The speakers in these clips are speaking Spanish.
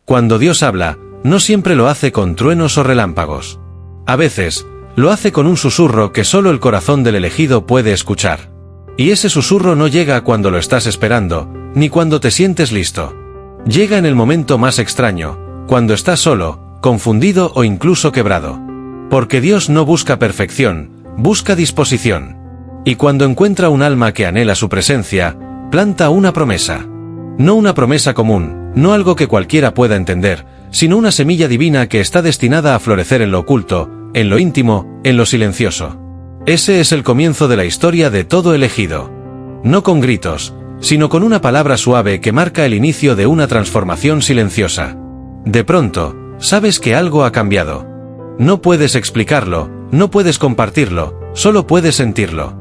Cuando Dios habla, no siempre lo hace con truenos o relámpagos. A veces, lo hace con un susurro que solo el corazón del elegido puede escuchar. Y ese susurro no llega cuando lo estás esperando, ni cuando te sientes listo. Llega en el momento más extraño, cuando estás solo, confundido o incluso quebrado. Porque Dios no busca perfección, busca disposición. Y cuando encuentra un alma que anhela su presencia, planta una promesa. No una promesa común, no algo que cualquiera pueda entender, sino una semilla divina que está destinada a florecer en lo oculto, en lo íntimo, en lo silencioso. Ese es el comienzo de la historia de todo elegido. No con gritos, sino con una palabra suave que marca el inicio de una transformación silenciosa. De pronto, sabes que algo ha cambiado. No puedes explicarlo, no puedes compartirlo, solo puedes sentirlo.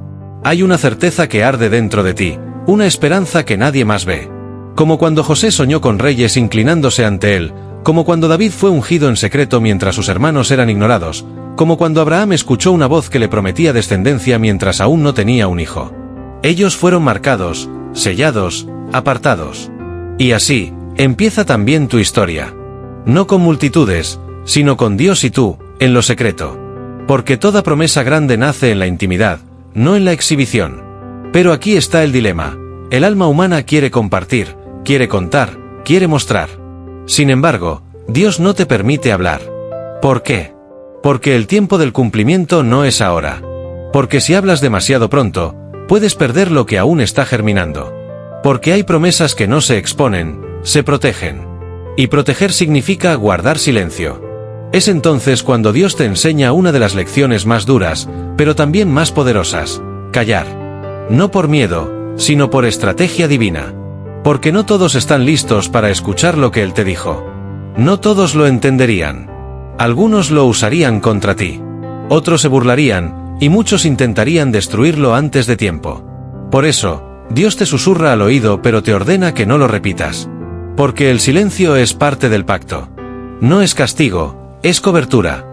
Hay una certeza que arde dentro de ti, una esperanza que nadie más ve. Como cuando José soñó con reyes inclinándose ante él, como cuando David fue ungido en secreto mientras sus hermanos eran ignorados, como cuando Abraham escuchó una voz que le prometía descendencia mientras aún no tenía un hijo. Ellos fueron marcados, sellados, apartados. Y así, empieza también tu historia. No con multitudes, sino con Dios y tú, en lo secreto. Porque toda promesa grande nace en la intimidad, no en la exhibición. Pero aquí está el dilema. El alma humana quiere compartir, quiere contar, quiere mostrar. Sin embargo, Dios no te permite hablar. ¿Por qué? Porque el tiempo del cumplimiento no es ahora. Porque si hablas demasiado pronto, puedes perder lo que aún está germinando. Porque hay promesas que no se exponen, se protegen. Y proteger significa guardar silencio. Es entonces cuando Dios te enseña una de las lecciones más duras, pero también más poderosas: callar. No por miedo, sino por estrategia divina. Porque no todos están listos para escuchar lo que Él te dijo. No todos lo entenderían. Algunos lo usarían contra ti. Otros se burlarían, y muchos intentarían destruirlo antes de tiempo. Por eso, Dios te susurra al oído pero te ordena que no lo repitas. Porque el silencio es parte del pacto. No es castigo, es cobertura.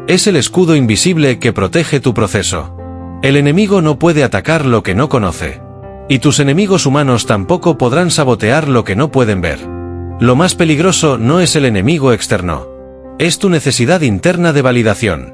Es el escudo invisible que protege tu proceso. El enemigo no puede atacar lo que no conoce. Y tus enemigos humanos tampoco podrán sabotear lo que no pueden ver. Lo más peligroso no es el enemigo externo. Es tu necesidad interna de validación.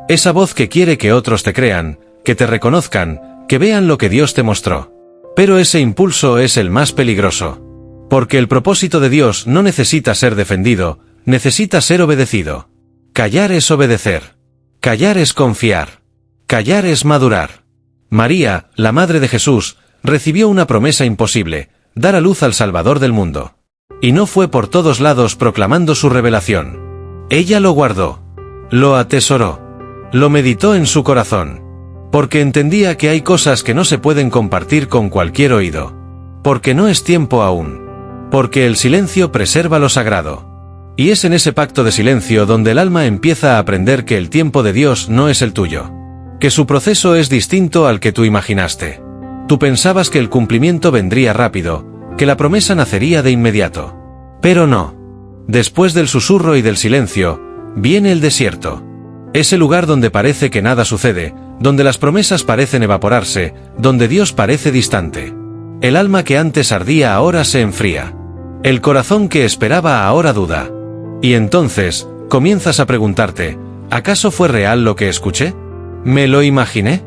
Esa voz que quiere que otros te crean, que te reconozcan, que vean lo que Dios te mostró. Pero ese impulso es el más peligroso. Porque el propósito de Dios no necesita ser defendido, necesita ser obedecido. Callar es obedecer. Callar es confiar. Callar es madurar. María, la madre de Jesús, recibió una promesa imposible: dar a luz al Salvador del mundo. Y no fue por todos lados proclamando su revelación. Ella lo guardó. Lo atesoró. Lo meditó en su corazón. Porque entendía que hay cosas que no se pueden compartir con cualquier oído. Porque no es tiempo aún. Porque el silencio preserva lo sagrado. Y es en ese pacto de silencio donde el alma empieza a aprender que el tiempo de Dios no es el tuyo. Que su proceso es distinto al que tú imaginaste. Tú pensabas que el cumplimiento vendría rápido, que la promesa nacería de inmediato. Pero no. Después del susurro y del silencio, viene el desierto. Ese lugar donde parece que nada sucede, donde las promesas parecen evaporarse, donde Dios parece distante. El alma que antes ardía ahora se enfría. El corazón que esperaba ahora duda. Y entonces, comienzas a preguntarte: ¿acaso fue real lo que escuché? ¿Me lo imaginé?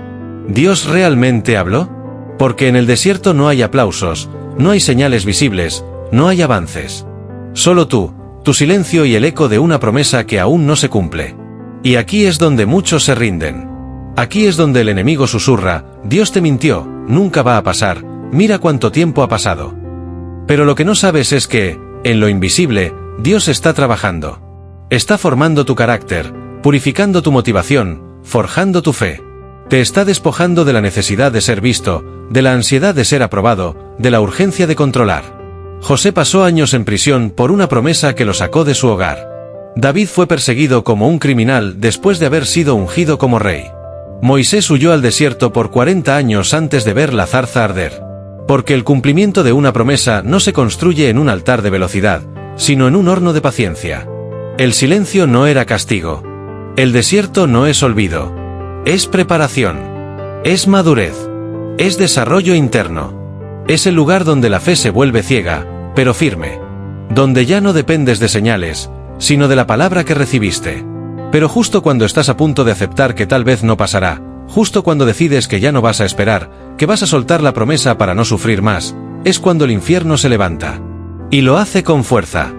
¿Dios realmente habló? Porque en el desierto no hay aplausos, no hay señales visibles, no hay avances. Solo tú, tu silencio y el eco de una promesa que aún no se cumple. Y aquí es donde muchos se rinden. Aquí es donde el enemigo susurra: Dios te mintió, nunca va a pasar, mira cuánto tiempo ha pasado. Pero lo que no sabes es que, en lo invisible, Dios está trabajando. Está formando tu carácter, purificando tu motivación, forjando tu fe. Te está despojando de la necesidad de ser visto, de la ansiedad de ser aprobado, de la urgencia de controlar. José pasó años en prisión por una promesa que lo sacó de su hogar. David fue perseguido como un criminal después de haber sido ungido como rey. Moisés huyó al desierto por 40 años antes de ver la zarza arder. Porque el cumplimiento de una promesa no se construye en un altar de velocidad, sino en un horno de paciencia. El silencio no era castigo. El desierto no es olvido. Es preparación. Es madurez. Es desarrollo interno. Es el lugar donde la fe se vuelve ciega, pero firme. donde ya no dependes de señales, sino de la palabra que recibiste. Pero justo cuando estás a punto de aceptar que tal vez no pasará, justo cuando decides que ya no vas a esperar, que vas a soltar la promesa para no sufrir más, es cuando el infierno se levanta. Y lo hace con fuerza,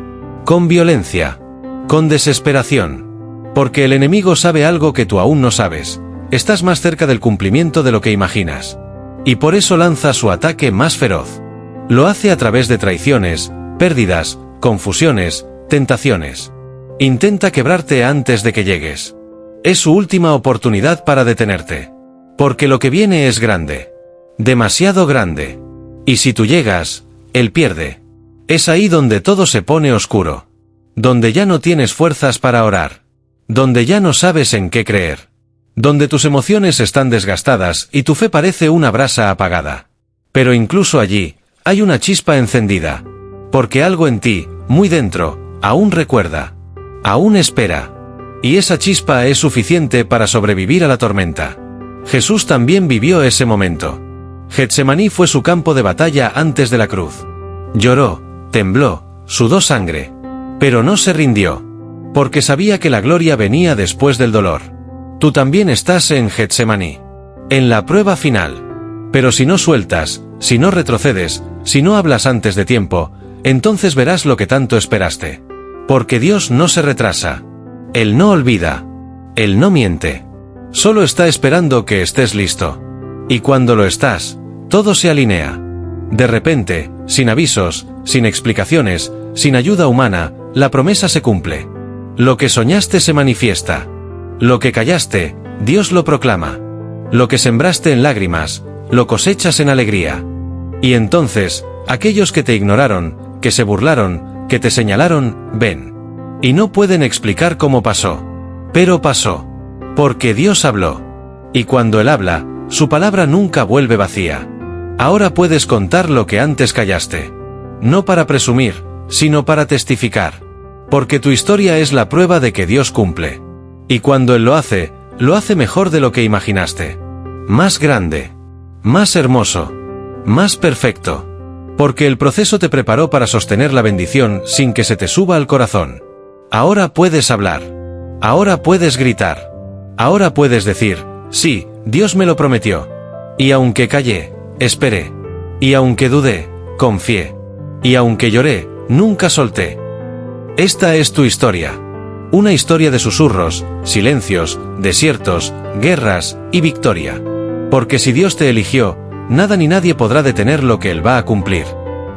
con violencia, con desesperación. Porque el enemigo sabe algo que tú aún no sabes. Estás más cerca del cumplimiento de lo que imaginas. Y por eso lanza su ataque más feroz. Lo hace a través de traiciones, pérdidas, confusiones, tentaciones. Intenta quebrarte antes de que llegues. Es su última oportunidad para detenerte. Porque lo que viene es grande. Demasiado grande. Y si tú llegas, él pierde. Es ahí donde todo se pone oscuro. Donde ya no tienes fuerzas para orar. Donde ya no sabes en qué creer. Donde tus emociones están desgastadas y tu fe parece una brasa apagada. Pero incluso allí, hay una chispa encendida. Porque algo en ti, muy dentro, aún recuerda. Aún espera. Y esa chispa es suficiente para sobrevivir a la tormenta. Jesús también vivió ese momento. Getsemaní fue su campo de batalla antes de la cruz. Lloró, tembló, sudó sangre. Pero no se rindió. Porque sabía que la gloria venía después del dolor. Tú también estás en Getsemaní. En la prueba final. Pero si no sueltas, si no retrocedes, si no hablas antes de tiempo, entonces verás lo que tanto esperaste. Porque Dios no se retrasa. Él no olvida. Él no miente. Solo está esperando que estés listo. Y cuando lo estás, todo se alinea. De repente, sin avisos, sin explicaciones, sin ayuda humana, la promesa se cumple. Lo que soñaste se manifiesta. Lo que callaste, Dios lo proclama. Lo que sembraste en lágrimas, lo cosechas en alegría. Y entonces, aquellos que te ignoraron, que se burlaron, que te señalaron, ven. Y no pueden explicar cómo pasó. Pero pasó. Porque Dios habló. Y cuando Él habla, su palabra nunca vuelve vacía. Ahora puedes contar lo que antes callaste. No para presumir, sino para testificar. Porque tu historia es la prueba de que Dios cumple. Y cuando Él lo hace mejor de lo que imaginaste. Más grande. Más hermoso. Más perfecto. Porque el proceso te preparó para sostener la bendición sin que se te suba al corazón. Ahora puedes hablar. Ahora puedes gritar. Ahora puedes decir, sí, Dios me lo prometió. Y aunque callé, esperé. Y aunque dudé, confié. Y aunque lloré, nunca solté. Esta es tu historia. Una historia de susurros, silencios, desiertos, guerras y victoria. Porque si Dios te eligió, nada ni nadie podrá detener lo que Él va a cumplir.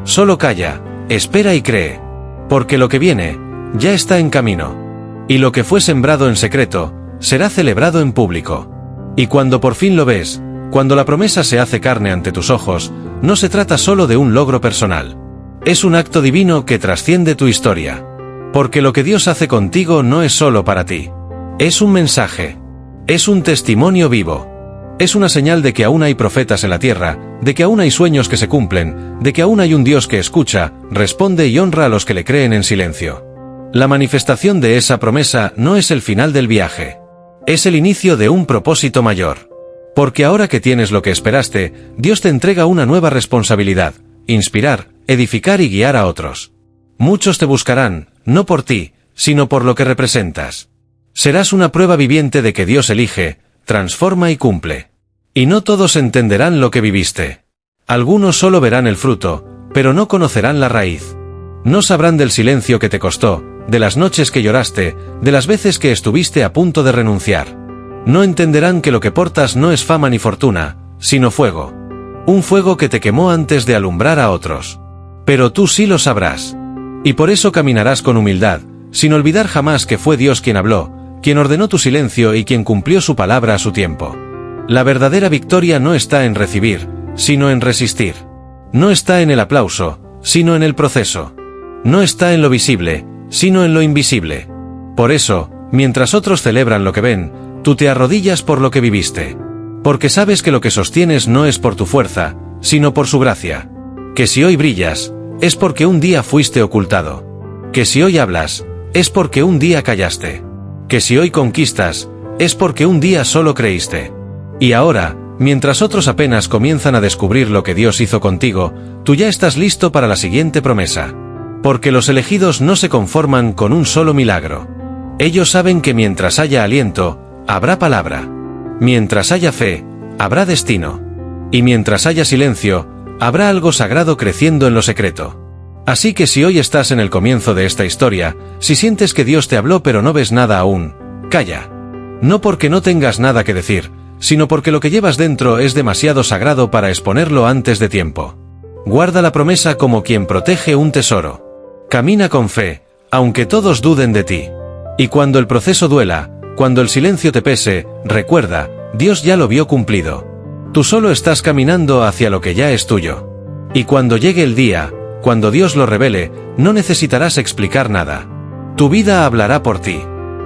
Solo calla, espera y cree. Porque lo que viene, ya está en camino. Y lo que fue sembrado en secreto, será celebrado en público. Y cuando por fin lo ves, cuando la promesa se hace carne ante tus ojos, no se trata solo de un logro personal. Es un acto divino que trasciende tu historia. Porque lo que Dios hace contigo no es solo para ti. Es un mensaje. Es un testimonio vivo. Es una señal de que aún hay profetas en la tierra, de que aún hay sueños que se cumplen, de que aún hay un Dios que escucha, responde y honra a los que le creen en silencio. La manifestación de esa promesa no es el final del viaje. Es el inicio de un propósito mayor. Porque ahora que tienes lo que esperaste, Dios te entrega una nueva responsabilidad: inspirar, edificar y guiar a otros. Muchos te buscarán, no por ti, sino por lo que representas. Serás una prueba viviente de que Dios elige, transforma y cumple. Y no todos entenderán lo que viviste. Algunos solo verán el fruto, pero no conocerán la raíz. No sabrán del silencio que te costó, de las noches que lloraste, de las veces que estuviste a punto de renunciar. No entenderán que lo que portas no es fama ni fortuna, sino fuego. Un fuego que te quemó antes de alumbrar a otros. Pero tú sí lo sabrás. Y por eso caminarás con humildad, sin olvidar jamás que fue Dios quien habló, quien ordenó tu silencio y quien cumplió su palabra a su tiempo. La verdadera victoria no está en recibir, sino en resistir. No está en el aplauso, sino en el proceso. No está en lo visible, sino en lo invisible. Por eso, mientras otros celebran lo que ven, tú te arrodillas por lo que viviste. Porque sabes que lo que sostienes no es por tu fuerza, sino por su gracia. Que si hoy brillas, es porque un día fuiste ocultado. Que si hoy hablas, es porque un día callaste. Que si hoy conquistas, es porque un día solo creíste. Y ahora, mientras otros apenas comienzan a descubrir lo que Dios hizo contigo, tú ya estás listo para la siguiente promesa. Porque los elegidos no se conforman con un solo milagro. Ellos saben que mientras haya aliento, habrá palabra. Mientras haya fe, habrá destino. Y mientras haya silencio, habrá algo sagrado creciendo en lo secreto. Así que si hoy estás en el comienzo de esta historia, si sientes que Dios te habló pero no ves nada aún, calla. No porque no tengas nada que decir, sino porque lo que llevas dentro es demasiado sagrado para exponerlo antes de tiempo. Guarda la promesa como quien protege un tesoro. Camina con fe, aunque todos duden de ti. Y cuando el proceso duela, cuando el silencio te pese, recuerda, Dios ya lo vio cumplido. Tú solo estás caminando hacia lo que ya es tuyo. Y cuando llegue el día, cuando Dios lo revele, no necesitarás explicar nada. Tu vida hablará por ti.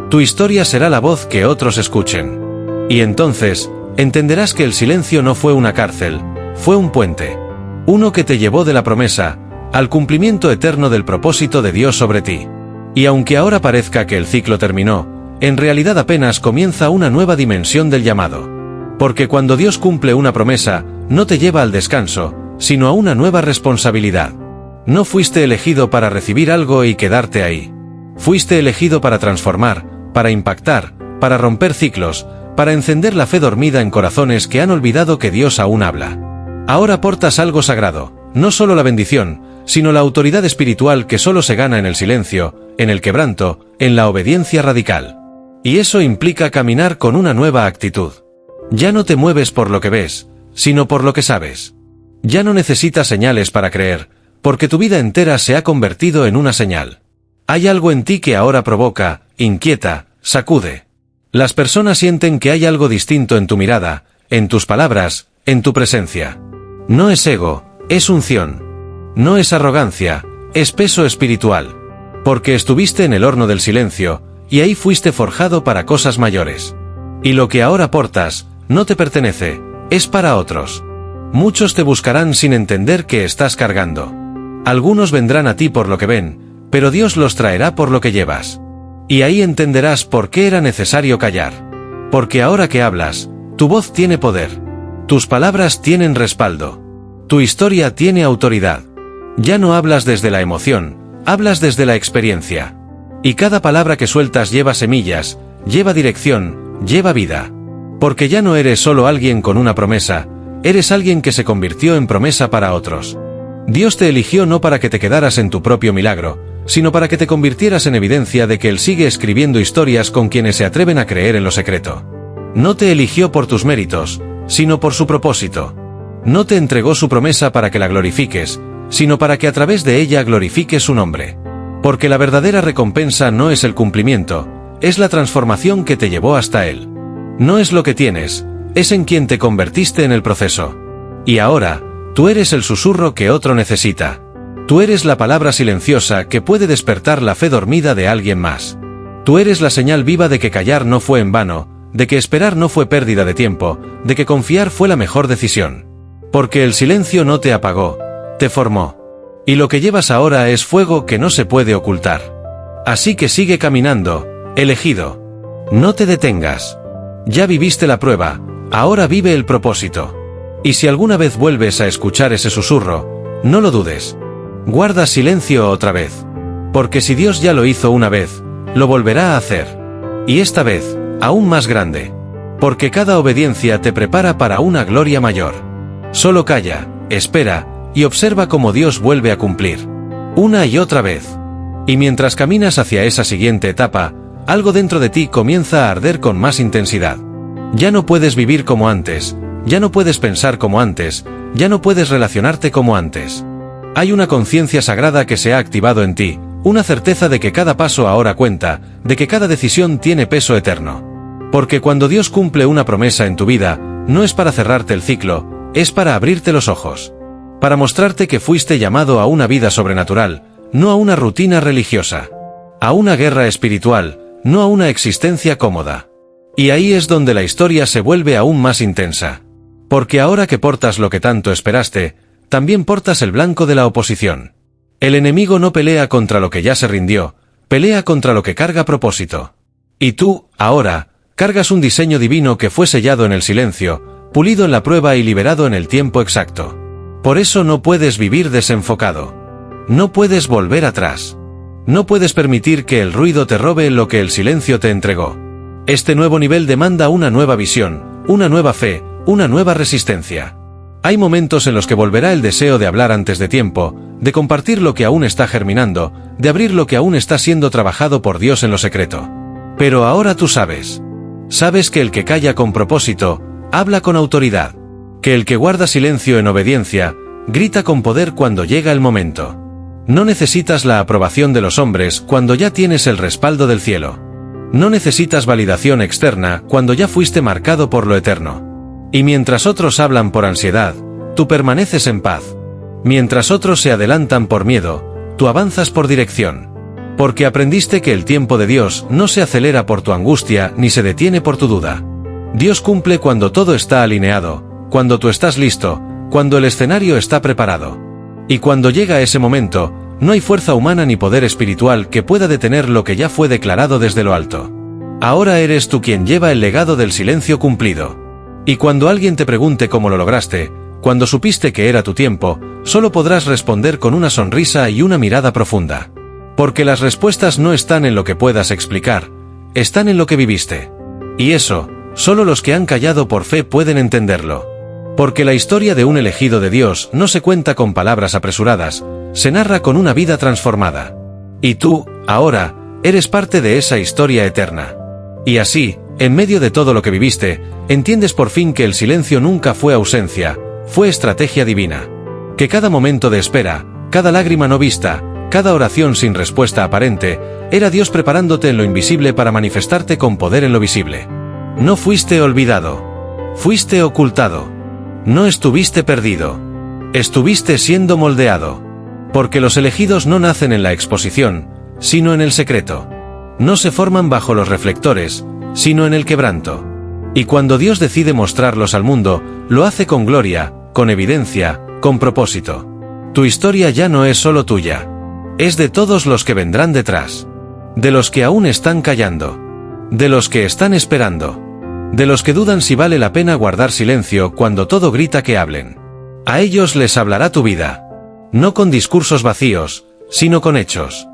Tu historia será la voz que otros escuchen. Y entonces, entenderás que el silencio no fue una cárcel, fue un puente. Uno que te llevó de la promesa al cumplimiento eterno del propósito de Dios sobre ti. Y aunque ahora parezca que el ciclo terminó, en realidad apenas comienza una nueva dimensión del llamado. Porque cuando Dios cumple una promesa, no te lleva al descanso, sino a una nueva responsabilidad. No fuiste elegido para recibir algo y quedarte ahí. Fuiste elegido para transformar, para impactar, para romper ciclos, para encender la fe dormida en corazones que han olvidado que Dios aún habla. Ahora portas algo sagrado, no solo la bendición, sino la autoridad espiritual que solo se gana en el silencio, en el quebranto, en la obediencia radical. Y eso implica caminar con una nueva actitud. Ya no te mueves por lo que ves, sino por lo que sabes. Ya no necesitas señales para creer, porque tu vida entera se ha convertido en una señal. Hay algo en ti que ahora provoca, inquieta, sacude. Las personas sienten que hay algo distinto en tu mirada, en tus palabras, en tu presencia. No es ego, es unción. No es arrogancia, es peso espiritual. Porque estuviste en el horno del silencio, y ahí fuiste forjado para cosas mayores. Y lo que ahora portas, no te pertenece, es para otros. Muchos te buscarán sin entender que estás cargando. Algunos vendrán a ti por lo que ven, pero Dios los traerá por lo que llevas. Y ahí entenderás por qué era necesario callar. Porque ahora que hablas, tu voz tiene poder. Tus palabras tienen respaldo. Tu historia tiene autoridad. Ya no hablas desde la emoción, hablas desde la experiencia. Y cada palabra que sueltas lleva semillas, lleva dirección, lleva vida. Porque ya no eres solo alguien con una promesa, eres alguien que se convirtió en promesa para otros. Dios te eligió no para que te quedaras en tu propio milagro, sino para que te convirtieras en evidencia de que Él sigue escribiendo historias con quienes se atreven a creer en lo secreto. No te eligió por tus méritos, sino por su propósito. No te entregó su promesa para que la glorifiques, sino para que a través de ella glorifiques su nombre. Porque la verdadera recompensa no es el cumplimiento, es la transformación que te llevó hasta Él. No es lo que tienes, es en quien te convertiste en el proceso. Y ahora, tú eres el susurro que otro necesita. Tú eres la palabra silenciosa que puede despertar la fe dormida de alguien más. Tú eres la señal viva de que callar no fue en vano, de que esperar no fue pérdida de tiempo, de que confiar fue la mejor decisión. Porque el silencio no te apagó, te formó. Y lo que llevas ahora es fuego que no se puede ocultar. Así que sigue caminando, elegido. No te detengas. Ya viviste la prueba, ahora vive el propósito. Y si alguna vez vuelves a escuchar ese susurro, no lo dudes. Guarda silencio otra vez. Porque si Dios ya lo hizo una vez, lo volverá a hacer. Y esta vez, aún más grande. Porque cada obediencia te prepara para una gloria mayor. Solo calla, espera, y observa cómo Dios vuelve a cumplir. Una y otra vez. Y mientras caminas hacia esa siguiente etapa, algo dentro de ti comienza a arder con más intensidad. Ya no puedes vivir como antes, ya no puedes pensar como antes, ya no puedes relacionarte como antes. Hay una conciencia sagrada que se ha activado en ti, una certeza de que cada paso ahora cuenta, de que cada decisión tiene peso eterno. Porque cuando Dios cumple una promesa en tu vida, no es para cerrarte el ciclo, es para abrirte los ojos. Para mostrarte que fuiste llamado a una vida sobrenatural, no a una rutina religiosa. A una guerra espiritual, no a una existencia cómoda. Y ahí es donde la historia se vuelve aún más intensa. Porque ahora que portas lo que tanto esperaste, también portas el blanco de la oposición. El enemigo no pelea contra lo que ya se rindió, pelea contra lo que carga propósito. Y tú, ahora, cargas un diseño divino que fue sellado en el silencio, pulido en la prueba y liberado en el tiempo exacto. Por eso no puedes vivir desenfocado. No puedes volver atrás. No puedes permitir que el ruido te robe lo que el silencio te entregó. Este nuevo nivel demanda una nueva visión, una nueva fe, una nueva resistencia. Hay momentos en los que volverá el deseo de hablar antes de tiempo, de compartir lo que aún está germinando, de abrir lo que aún está siendo trabajado por Dios en lo secreto. Pero ahora tú sabes. Sabes que el que calla con propósito, habla con autoridad. Que el que guarda silencio en obediencia, grita con poder cuando llega el momento. No necesitas la aprobación de los hombres cuando ya tienes el respaldo del cielo. No necesitas validación externa cuando ya fuiste marcado por lo eterno. Y mientras otros hablan por ansiedad, tú permaneces en paz. Mientras otros se adelantan por miedo, tú avanzas por dirección. Porque aprendiste que el tiempo de Dios no se acelera por tu angustia ni se detiene por tu duda. Dios cumple cuando todo está alineado, cuando tú estás listo, cuando el escenario está preparado. Y cuando llega ese momento, no hay fuerza humana ni poder espiritual que pueda detener lo que ya fue declarado desde lo alto. Ahora eres tú quien lleva el legado del silencio cumplido. Y cuando alguien te pregunte cómo lo lograste, cuando supiste que era tu tiempo, solo podrás responder con una sonrisa y una mirada profunda. Porque las respuestas no están en lo que puedas explicar, están en lo que viviste. Y eso, solo los que han callado por fe pueden entenderlo. Porque la historia de un elegido de Dios no se cuenta con palabras apresuradas, se narra con una vida transformada. Y tú, ahora, eres parte de esa historia eterna. Y así, en medio de todo lo que viviste, entiendes por fin que el silencio nunca fue ausencia, fue estrategia divina. Que cada momento de espera, cada lágrima no vista, cada oración sin respuesta aparente, era Dios preparándote en lo invisible para manifestarte con poder en lo visible. No fuiste olvidado. Fuiste ocultado. No estuviste perdido. Estuviste siendo moldeado. Porque los elegidos no nacen en la exposición, sino en el secreto. No se forman bajo los reflectores, sino en el quebranto. Y cuando Dios decide mostrarlos al mundo, lo hace con gloria, con evidencia, con propósito. Tu historia ya no es solo tuya. Es de todos los que vendrán detrás. De los que aún están callando. De los que están esperando. De los que dudan si vale la pena guardar silencio cuando todo grita que hablen. A ellos les hablará tu vida. No con discursos vacíos, sino con hechos.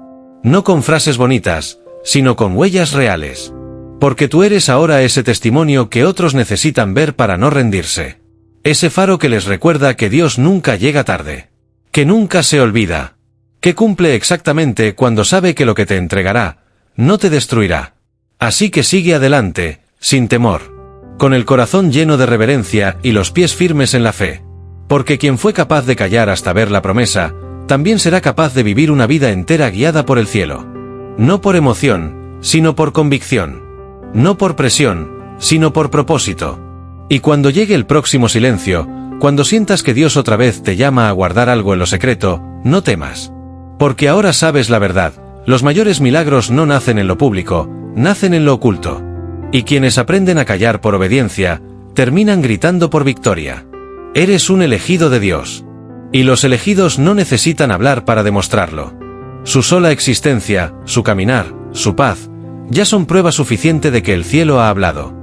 No con frases bonitas, sino con huellas reales. Porque tú eres ahora ese testimonio que otros necesitan ver para no rendirse. Ese faro que les recuerda que Dios nunca llega tarde. Que nunca se olvida. Que cumple exactamente cuando sabe que lo que te entregará, no te destruirá. Así que sigue adelante, sin temor. Con el corazón lleno de reverencia y los pies firmes en la fe. Porque quien fue capaz de callar hasta ver la promesa, también será capaz de vivir una vida entera guiada por el cielo. No por emoción, sino por convicción. No por presión, sino por propósito. Y cuando llegue el próximo silencio, cuando sientas que Dios otra vez te llama a guardar algo en lo secreto, no temas. Porque ahora sabes la verdad, los mayores milagros no nacen en lo público, nacen en lo oculto. Y quienes aprenden a callar por obediencia, terminan gritando por victoria. Eres un elegido de Dios. Y los elegidos no necesitan hablar para demostrarlo. Su sola existencia, su caminar, su paz, ya son prueba suficiente de que el cielo ha hablado.